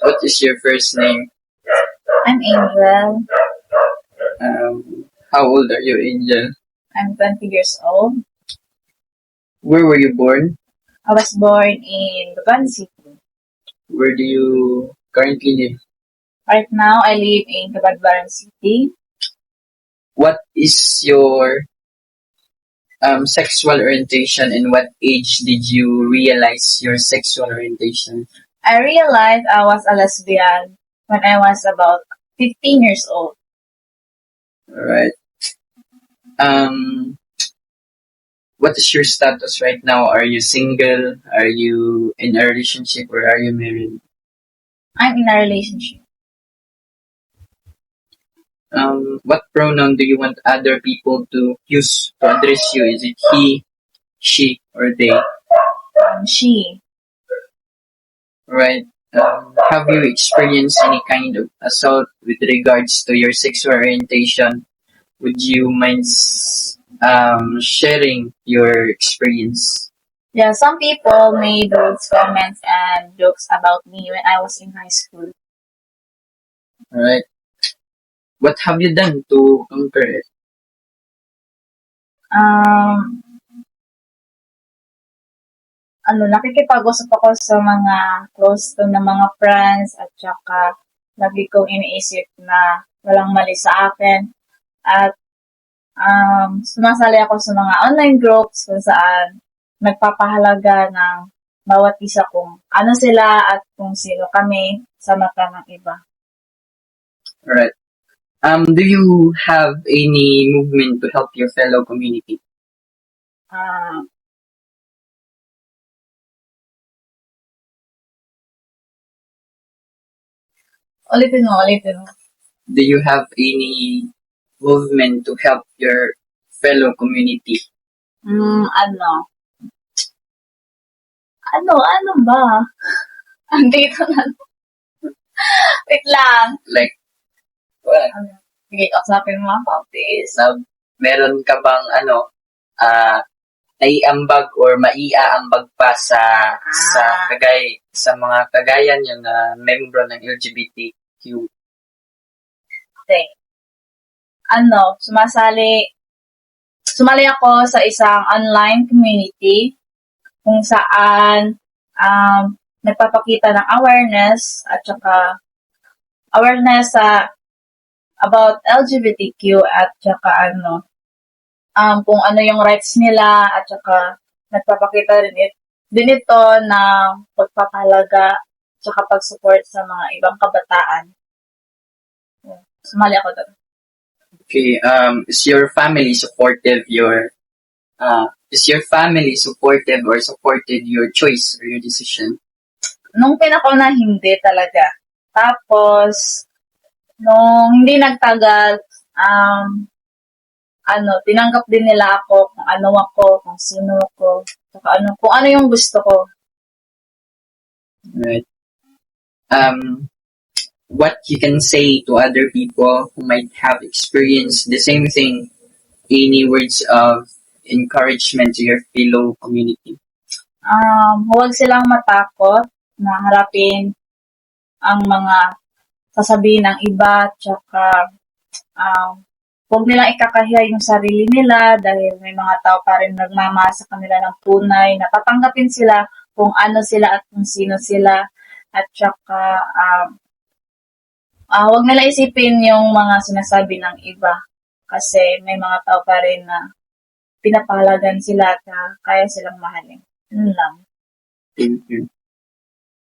What is your first name? I'm Angel. How old are you, Angel? I'm 20 years old. Where were you born? I was born in Butuan City. Where do you currently live? Right now, I live in Cabadbaran City. What is your sexual orientation, and what age did you realize your sexual orientation? I realized I was a lesbian when I was about 15 years old. Alright. What is your status right now? Are you single? Are you in a relationship, or are you married? I'm in a relationship. What pronoun do you want other people to use to address you? Is it he, she, or they? She. Right. Have you experienced any kind of assault with regards to your sexual orientation? Would you mind sharing your experience? Yeah, some people made those comments and jokes about me when I was in high school. Alright. What have you done to conquer it? Nakikipag-usap ako sa mga close to na mga friends at saka lagi kong iniisip na walang mali sa akin at sumasali ako sa mga online groups kung saan nagpapahalaga ng bawat isa kung ano sila at kung sino kami sa mata ng iba. Alright. Do you have any movement to help your fellow community? Ulitin mo. Do you have any movement to help your fellow community? Ano ba? Andito na. Wait lang. Like, what? Sige, kausapin mo about this. Meron ka bang naiambag or maiaambag pa sa mga kagaya niyo na membro ng LGBTQ? Okay. Sumali ako sa isang online community kung saan nagpapakita ng awareness at saka awareness about LGBTQ at saka kung ano yung rights nila at saka nagpapakita din ito ng pagpapahalaga at saka pag-support sa mga ibang kabataan. Sumali ako doon. Okay, is your family supportive or supported your choice or your decision? Nung pinakauna, hindi talaga. Tapos, nung hindi nagtagal, tinanggap din nila ako kung ano ako, kung sino ako, kung ano yung gusto ko. Right. What you can say to other people who might have experienced the same thing? Any words of encouragement to your fellow community? Huwag silang matakot na harapin ang mga sasabihin ng iba, tsaka huwag nilang ikakahiya yung sarili nila dahil may mga tao pa rin nagmamahal sa kanila ng tunay, natatanggapin sila kung ano sila at kung sino sila, at tsaka huwag nila isipin yung mga sinasabi ng iba kasi may mga tao pa rin na pinapahalagan sila at kaya silang mahalin. Yun lang. Thank you.